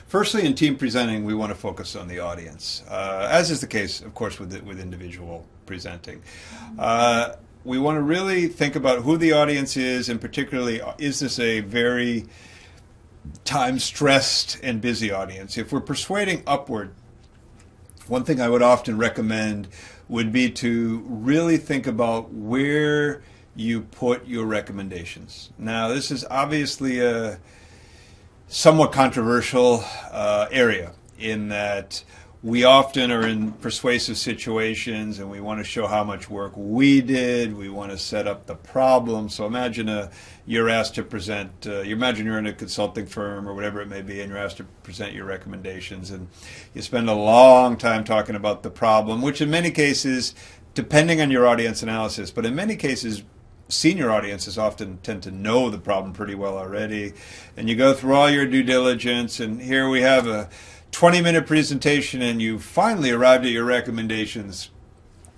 Firstly, in team presenting, we want to focus on the audience, as is the case, of course, with individual presenting. We want to really think about who the audience is, and particularly, is this a very time-stressed and busy audience? If we're persuading upward, one thing I would often recommend would be to really think about where you put your recommendations. Now, this is obviously a somewhat controversial area in that we often are in persuasive situations and we want to show how much work we did. We want to set up the problem. So imagine you're asked to present, you imagine you're in a consulting firm or whatever it may be, and you're asked to present your recommendations, and you spend a long time talking about the problem, which in many cases, depending on your audience analysis, but in many cases, senior audiences often tend to know the problem pretty well already. And you go through all your due diligence, and here we have a 20-minute presentation, and you finally arrived at your recommendations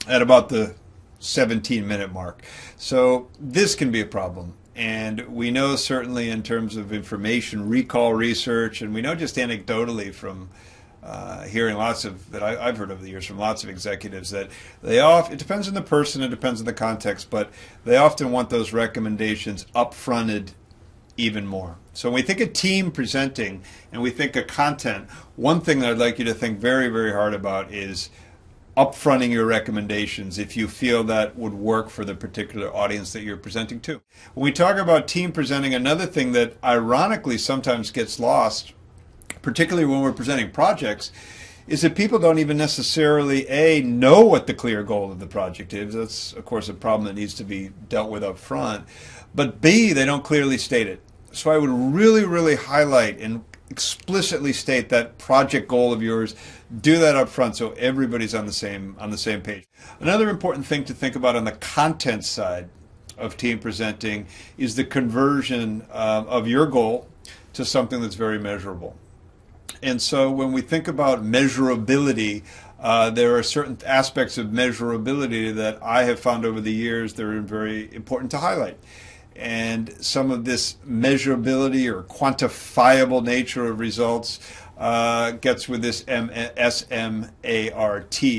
at about the 17-minute mark. So this can be a problem. And we know certainly in terms of information recall research, and we know just anecdotally from hearing lots of, that I've heard over the years from lots of executives, that it depends on the person, it depends on the context, but they often want those recommendations up-fronted even more. So when we think of team presenting and we think of content, one thing that I'd like you to think very, very hard about is upfronting your recommendations if you feel that would work for the particular audience that you're presenting to. When we talk about team presenting, another thing that ironically sometimes gets lost, particularly when we're presenting projects, is that people don't even necessarily, A, know what the clear goal of the project is. That's, of course, a problem that needs to be dealt with up front. But B, they don't clearly state it. So I would really, really highlight and explicitly state that project goal of yours. Do that up front so everybody's on the same page. Another important thing to think about on the content side of team presenting is the conversion of your goal to something that's very measurable. And so when we think about measurability, there are certain aspects of measurability that I have found over the years that are very important to highlight. And some of this measurability or quantifiable nature of results gets with this SMART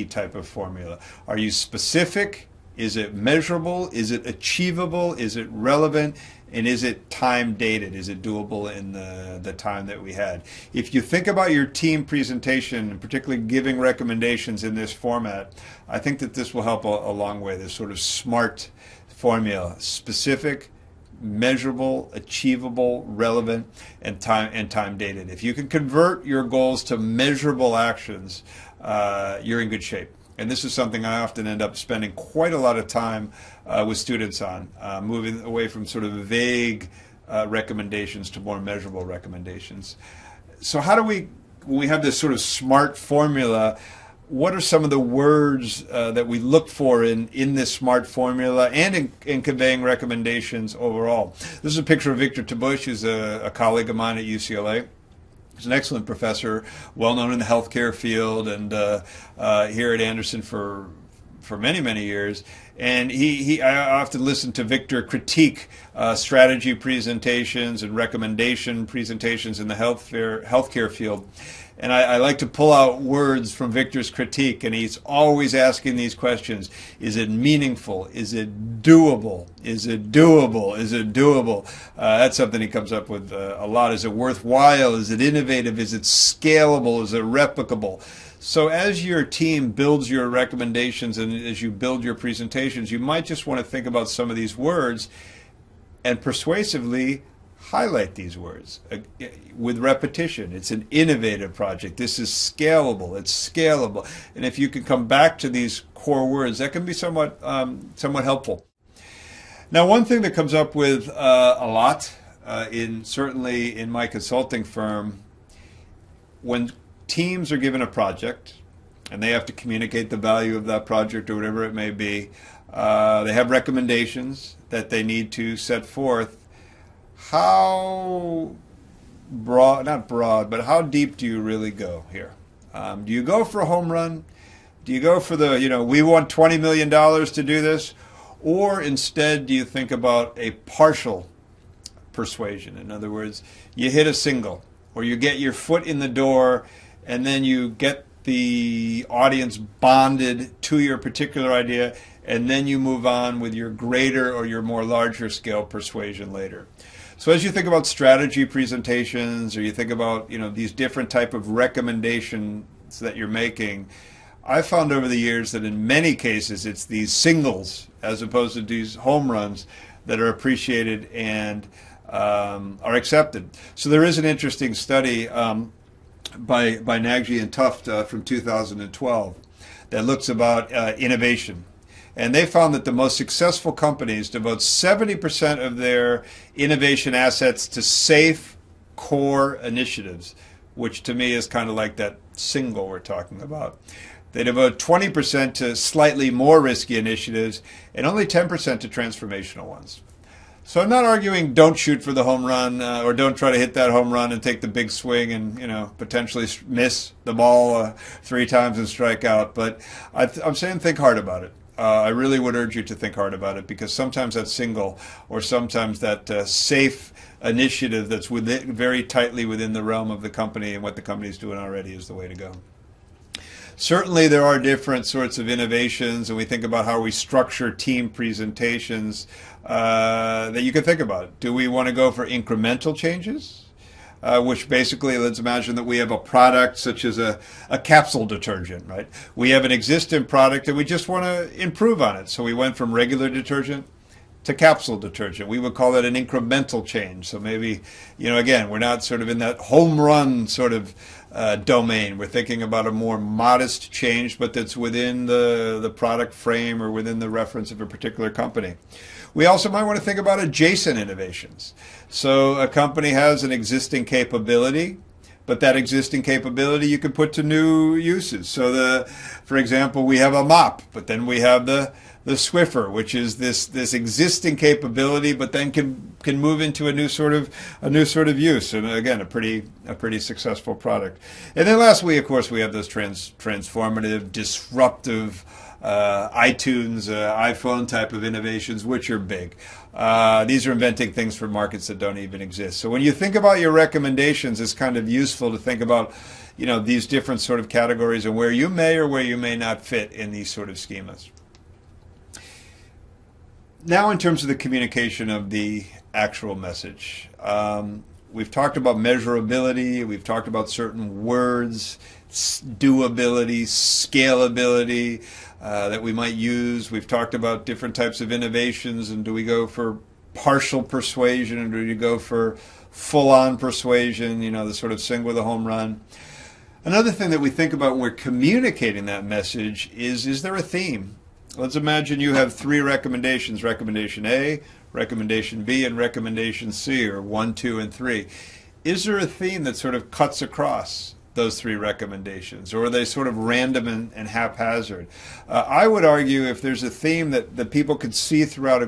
type of formula. Are you specific? Is it measurable? Is it achievable? Is it relevant? And is it time dated? Is it doable in the time that we had? If you think about your team presentation, and particularly giving recommendations in this format, I think that this will help a long way, this sort of SMART formula: specific, measurable, achievable, relevant, and time dated. If you can convert your goals to measurable actions, you're in good shape. And this is something I often end up spending quite a lot of time with students on, moving away from sort of vague recommendations to more measurable recommendations. So how do we, when we have this sort of SMART formula, what are some of the words that we look for in this SMART formula and in conveying recommendations overall? This is a picture of Victor Tabush, who's a colleague of mine at UCLA. He's an excellent professor, well known in the healthcare field, and here at Anderson for many, many years. And I often listen to Victor critique strategy presentations and recommendation presentations in the healthcare field. And I like to pull out words from Victor's critique, and he's always asking these questions. Is it meaningful? Is it doable? Is it doable? Is it doable? That's something he comes up with a lot. Is it worthwhile? Is it innovative? Is it scalable? Is it replicable? So as your team builds your recommendations and as you build your presentations, you might just want to think about some of these words and persuasively highlight these words with repetition. It's an innovative project. This is scalable. It's scalable. And if you can come back to these core words, that can be somewhat helpful. Now, one thing that comes up with a lot, certainly in my consulting firm, when teams are given a project and they have to communicate the value of that project or whatever it may be, they have recommendations that they need to set forth. How broad, not broad, but how deep do you really go here? Do you go for a home run? Do you go for we want $20 million to do this? Or instead, do you think about a partial persuasion? In other words, you hit a single or you get your foot in the door, and then you get the audience bonded to your particular idea, and then you move on with your greater or your more larger scale persuasion later. So as you think about strategy presentations, or you think about these different type of recommendations that you're making, I found over the years that in many cases it's these singles as opposed to these home runs that are appreciated and are accepted. So there is an interesting study by Nagy and Tuft from 2012 that looks about innovation. And they found that the most successful companies devote 70% of their innovation assets to safe core initiatives, which to me is kind of like that single we're talking about. They devote 20% to slightly more risky initiatives and only 10% to transformational ones. So I'm not arguing don't shoot for the home run or don't try to hit that home run and take the big swing and potentially miss the ball 3 times and strike out. But I'm saying think hard about it. I really would urge you to think hard about it, because sometimes that single or sometimes that safe initiative that's very tightly within the realm of the company and what the company's doing already is the way to go. Certainly there are different sorts of innovations, and we think about how we structure team presentations that you can think about. Do we want to go for incremental changes? Which basically, let's imagine that we have a product such as a capsule detergent, right? We have an existing product and we just want to improve on it. So we went from regular detergent to capsule detergent. We would call that an incremental change. So maybe, again, we're not sort of in that home run sort of domain. We're thinking about a more modest change, but that's within the product frame or within the reference of a particular company. We also might want to think about adjacent innovations. So a company has an existing capability, but that existing capability you can put to new uses. So for example, we have a mop, but then we have the Swiffer, which is this existing capability, but then can move into a new sort of use, and again a pretty successful product. And then lastly, of course, we have those transformative, disruptive iTunes, iPhone type of innovations, which are big. These are inventing things for markets that don't even exist. So when you think about your recommendations, it's kind of useful to think about these different sort of categories and where you may or where you may not fit in these sort of schemas. Now, in terms of the communication of the actual message, we've talked about measurability, we've talked about certain words, doability, scalability that we might use. We've talked about different types of innovations, and do we go for partial persuasion, or do you go for full-on persuasion, the sort of swing with a home run? Another thing that we think about when we're communicating that message is there a theme? Let's imagine you have 3 recommendations, recommendation A, recommendation B, and recommendation C, or 1, 2, and 3. Is there a theme that sort of cuts across those 3 recommendations, or are they sort of random and haphazard? I would argue if there's a theme that people could see throughout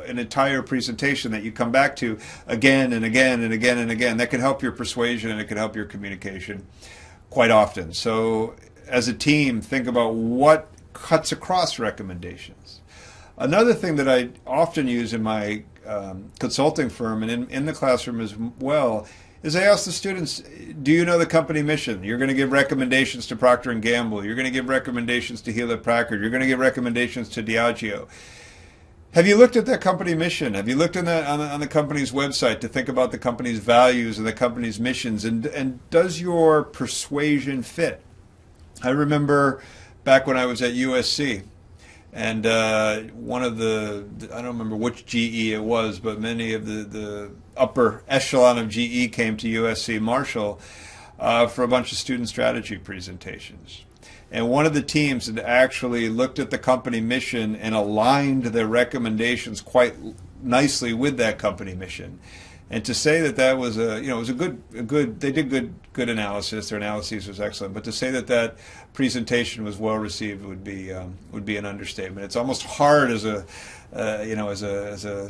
an entire presentation that you come back to again and again and again and again, that could help your persuasion and it could help your communication quite often. So as a team, think about what cuts across recommendations. Another thing that I often use in my consulting firm and in the classroom as well is I ask the students, do you know the company mission? You're going to give recommendations to Procter & Gamble. You're going to give recommendations to Hewlett-Packard. You're going to give recommendations to Diageo. Have you looked at that company mission? Have you looked on the company's website to think about the company's values and the company's missions? And does your persuasion fit? I remember back when I was at USC, and one of I don't remember which GE it was, but many of the upper echelon of GE came to USC Marshall for a bunch of student strategy presentations. And one of the teams had actually looked at the company mission and aligned their recommendations quite nicely with that company mission. And to say that was it was a good they did good analysis. Their analysis was excellent. But to say that presentation was well received would be an understatement. It's almost hard as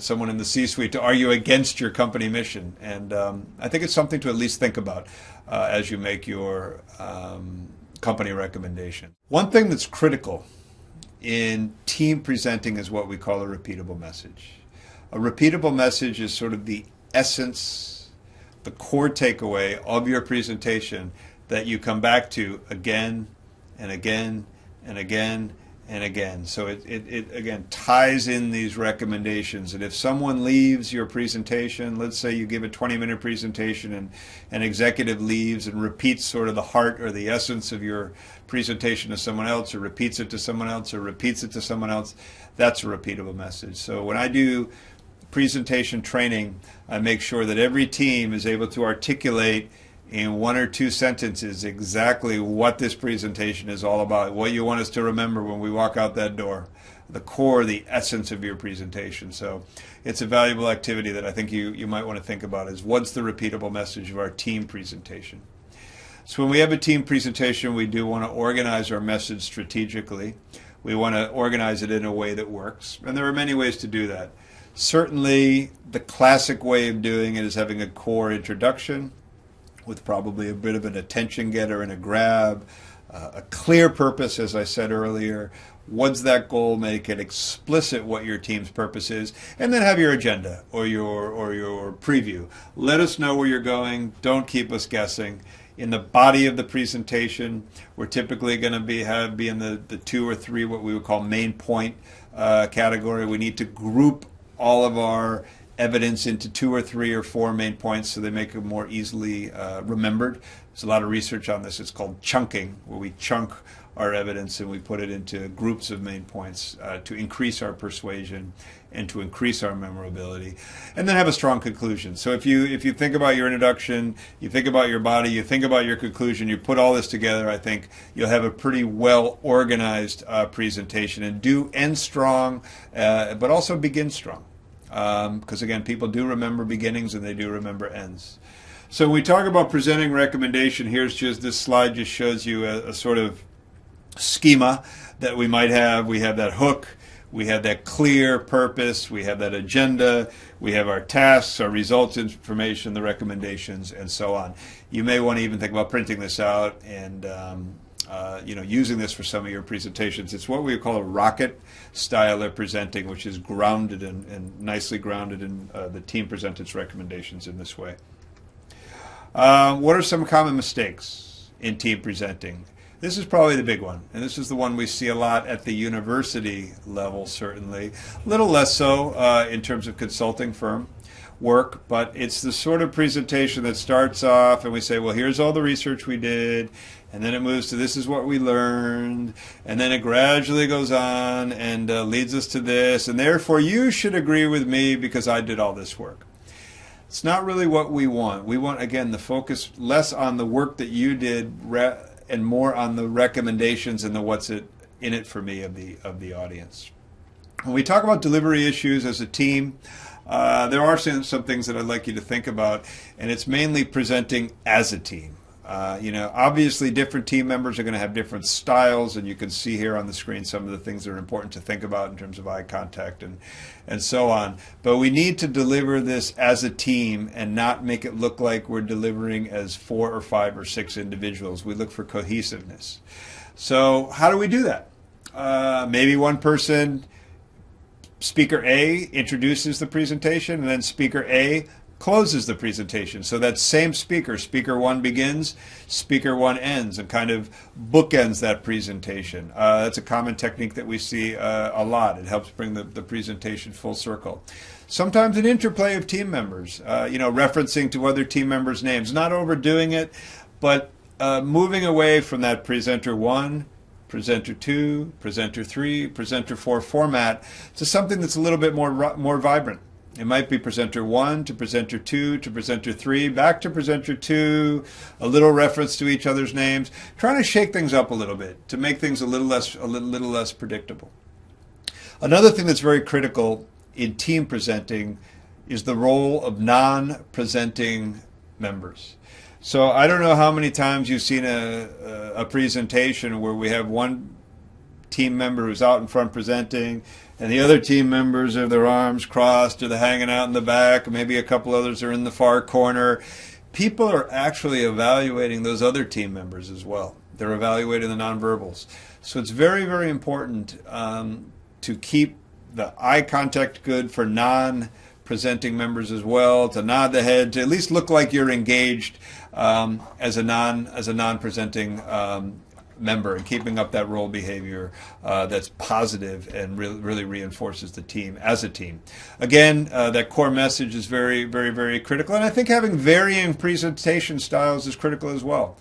someone in the C-suite to argue against your company mission. And I think it's something to at least think about as you make your company recommendation. One thing that's critical in team presenting is what we call a repeatable message. A repeatable message is sort of the essence, the core takeaway of your presentation that you come back to again and again and again and again. So it again ties in these recommendations. And if someone leaves your presentation, let's say you give a 20-minute presentation and an executive leaves and repeats sort of the heart or the essence of your presentation to someone else, or repeats it to someone else, or repeats it to someone else, that's a repeatable message. So when I do presentation training, I make sure that every team is able to articulate in 1 or 2 sentences exactly what this presentation is all about, what you want us to remember when we walk out that door, the core, the essence of your presentation. So it's a valuable activity that I think you might want to think about, is what's the repeatable message of our team presentation. So when we have a team presentation, we do want to organize our message strategically. We want to organize it in a way that works, and there are many ways to do that. Certainly the classic way of doing it is having a core introduction with probably a bit of an attention getter and a grab, a clear purpose, as I said earlier. What's that goal? Make it explicit what your team's purpose is, and then have your agenda or your preview. Let us know where you're going. Don't keep us guessing. In the body of the presentation, we're typically going to be in the 2 or 3 what we would call main point category. We need to group all of our evidence into 2 or 3 or 4 main points so they make it more easily remembered. There's a lot of research on this. It's called chunking, where we chunk our evidence and we put it into groups of main points to increase our persuasion and to increase our memorability, and then have a strong conclusion. So if you think about your introduction, you think about your body, you think about your conclusion, you put all this together, I think you'll have a pretty well organized presentation, and do end strong, but also begin strong. Because again, people do remember beginnings and they do remember ends. So when we talk about presenting recommendation, this slide just shows you a sort of schema that we might have. We have that hook, we have that clear purpose, we have that agenda, we have our tasks, our results information, the recommendations, and so on. You may want to even think about printing this out and using this for some of your presentations. It's what we call a rocket style of presenting, which is grounded and nicely grounded in the team presents its recommendations in this way. What are some common mistakes in team presenting? This is probably the big one, and this is the one we see a lot at the university level, certainly. A little less so in terms of consulting firm work, but it's the sort of presentation that starts off and we say, well, here's all the research we did, and then it moves to this is what we learned, and then it gradually goes on and leads us to this, and therefore you should agree with me because I did all this work. It's not really what we want. We want, again, the focus less on the work that you did and more on the recommendations and the what's in it for me of the audience. When we talk about delivery issues as a team, there are some things that I'd like you to think about, and it's mainly presenting as a team. Obviously different team members are going to have different styles, and you can see here on the screen some of the things that are important to think about in terms of eye contact and so on. But we need to deliver this as a team and not make it look like we're delivering as 4 or 5 or 6 individuals. We look for cohesiveness. So how do we do that? Maybe one person, Speaker A, introduces the presentation, and then Speaker A closes the presentation. So that same speaker, Speaker 1 begins, Speaker 1 ends, and kind of bookends that presentation. That's a common technique that we see a lot. It helps bring the presentation full circle. Sometimes an interplay of team members, referencing to other team members' names, not overdoing it, but moving away from that presenter 1, presenter 2, presenter 3, presenter 4 format to something that's a little bit more vibrant. It might be presenter 1 to presenter 2 to presenter 3, back to presenter 2, a little reference to each other's names, trying to shake things up a little bit to make things a little less predictable. Another thing that's very critical in team presenting is the role of non-presenting members. So I don't know how many times you've seen a presentation where we have one team member who's out in front presenting, and the other team members have their arms crossed, or they're hanging out in the back, maybe a couple others are in the far corner. People are actually evaluating those other team members as well. They're evaluating the nonverbals. So it's very, very important to keep the eye contact good for presenting members as well, to nod the head, to at least look like you're engaged as a non-presenting member, and keeping up that role behavior that's positive and really reinforces the team as a team. Again, that core message is very, very, very critical, and I think having varying presentation styles is critical as well.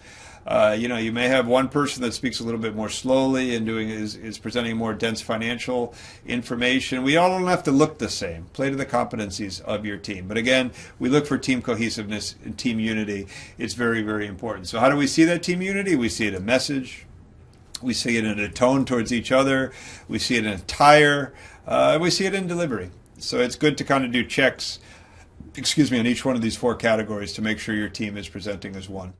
You may have one person that speaks a little bit more slowly and is presenting more dense financial information. We all don't have to look the same. Play to the competencies of your team. But again, we look for team cohesiveness and team unity. It's very, very important. So how do we see that team unity? We see it in message. We see it in a tone towards each other. We see it in attire. We see it in delivery. So it's good to kind of do checks, on each one of these 4 categories to make sure your team is presenting as one.